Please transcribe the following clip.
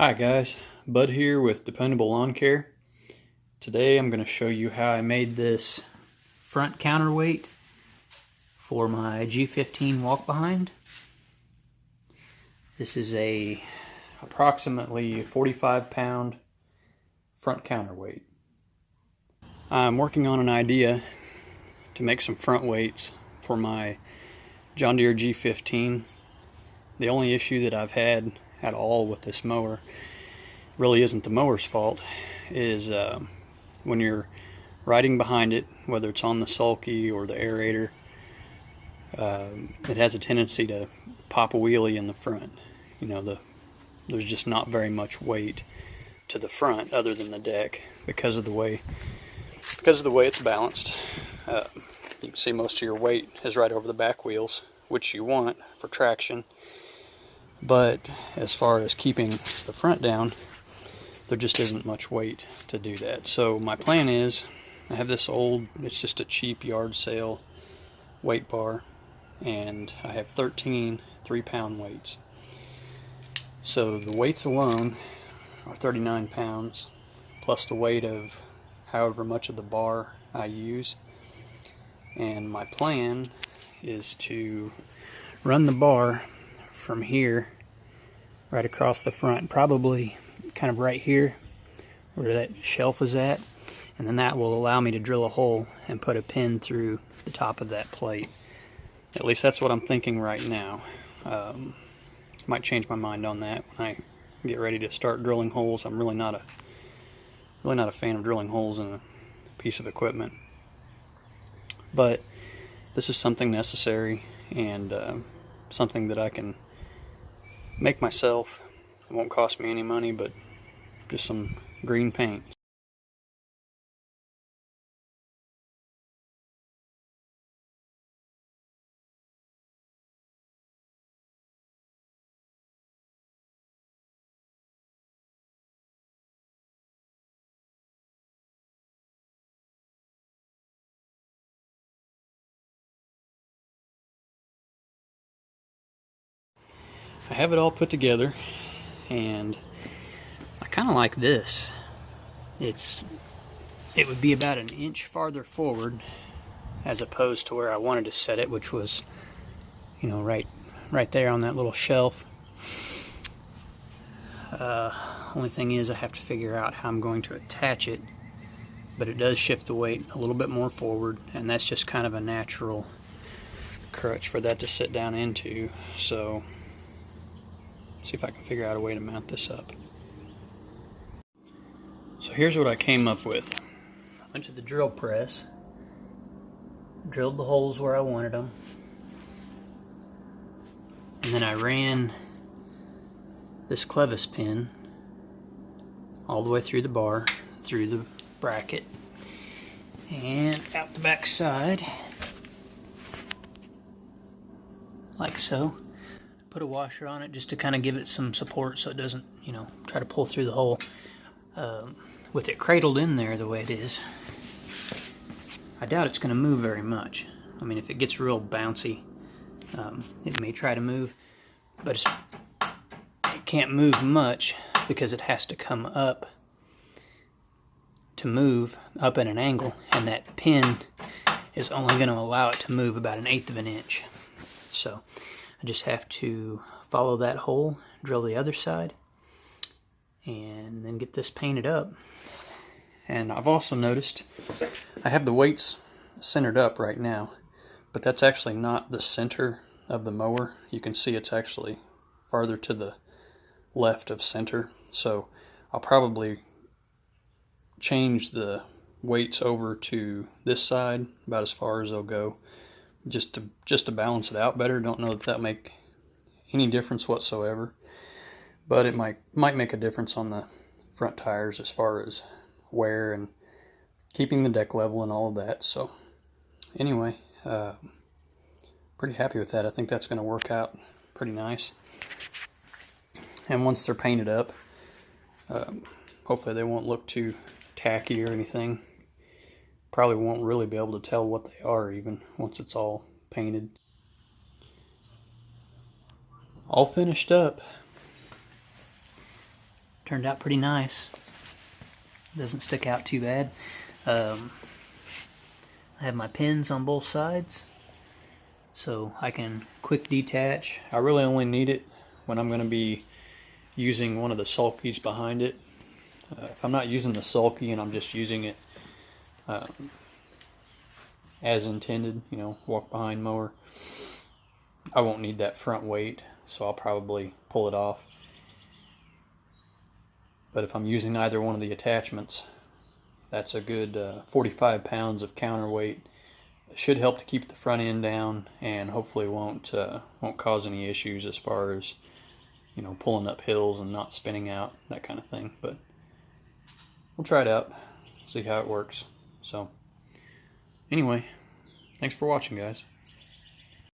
Hi guys, Bud here with Dependable Lawn Care. Today I'm going to show you how I made this front counterweight for my G15 Walk Behind. This is a approximately 45-pound front counterweight. I'm working on an idea to make some front weights for my John Deere G15. The only issue that I've had at all with this mower really isn't the mower's fault, is when you're riding behind it, whether it's on the sulky or the aerator, it has a tendency to pop a wheelie in the front. You know, there's just not very much weight to the front other than the deck because of the way it's balanced. You can see most of your weight is right over the back wheels, which you want for traction. But as far as keeping the front down, there just isn't much weight to do that. So my plan is, I have this it's just a cheap yard sale weight bar, and I have 13 3-pound weights. So the weights alone are 39 pounds, plus the weight of however much of the bar I use. And my plan is to run the bar from here right across the front, probably kind of right here where that shelf is at, and then that will allow me to drill a hole and put a pin through the top of that plate. At least that's what I'm thinking right now. Might change my mind on that when I get ready to start drilling holes. I'm really not a fan of drilling holes in a piece of equipment, but this is something necessary and something that I can make myself. It won't cost me any money, but just some green paint. I have it all put together, and I kind of like this. It would be about an inch farther forward as opposed to where I wanted to set it, which was, you know, right there on that little shelf. Only thing is I have to figure out how I'm going to attach it, but it does shift the weight a little bit more forward, and that's just kind of a natural crutch for that to sit down into. So see if I can figure out a way to mount this up. So here's what I came up with. I went to the drill press, drilled the holes where I wanted them, and then I ran this clevis pin all the way through the bar, through the bracket, and out the back side, like so. Put a washer on it just to kind of give it some support so it doesn't, you know, try to pull through the hole. With it cradled in there the way it is, I doubt it's going to move very much. I mean, if it gets real bouncy, it may try to move, but it can't move much because it has to come up to move up at an angle, and that pin is only going to allow it to move about 1/8 of an inch. So I just have to follow that hole, drill the other side, and then get this painted up. And I've also noticed I have the weights centered up right now, but that's actually not the center of the mower. You can see it's actually farther to the left of center. So I'll probably change the weights over to this side about as far as they'll go, just to balance it out better. Don't know that that'll make any difference whatsoever, but it might make a difference on the front tires as far as wear and keeping the deck level and all of that. So anyway, pretty happy with that. I think that's going to work out pretty nice. And once they're painted up, hopefully they won't look too tacky or anything. Probably won't really be able to tell what they are even once it's all painted. All finished up. turned out pretty nice. Doesn't stick out too bad. I have my pins on both sides, so I can quick detach. I really only need it when I'm going to be using one of the sulkies behind it. If I'm not using the sulky and I'm just using it as intended, you know, walk behind mower, I won't need that front weight, so I'll probably pull it off. But if I'm using either one of the attachments, that's a good 45 pounds of counterweight. It should help to keep the front end down, and hopefully won't cause any issues as far as, you know, pulling up hills and not spinning out, that kind of thing. But we'll try it out, see how it works. So anyway, thanks for watching, guys.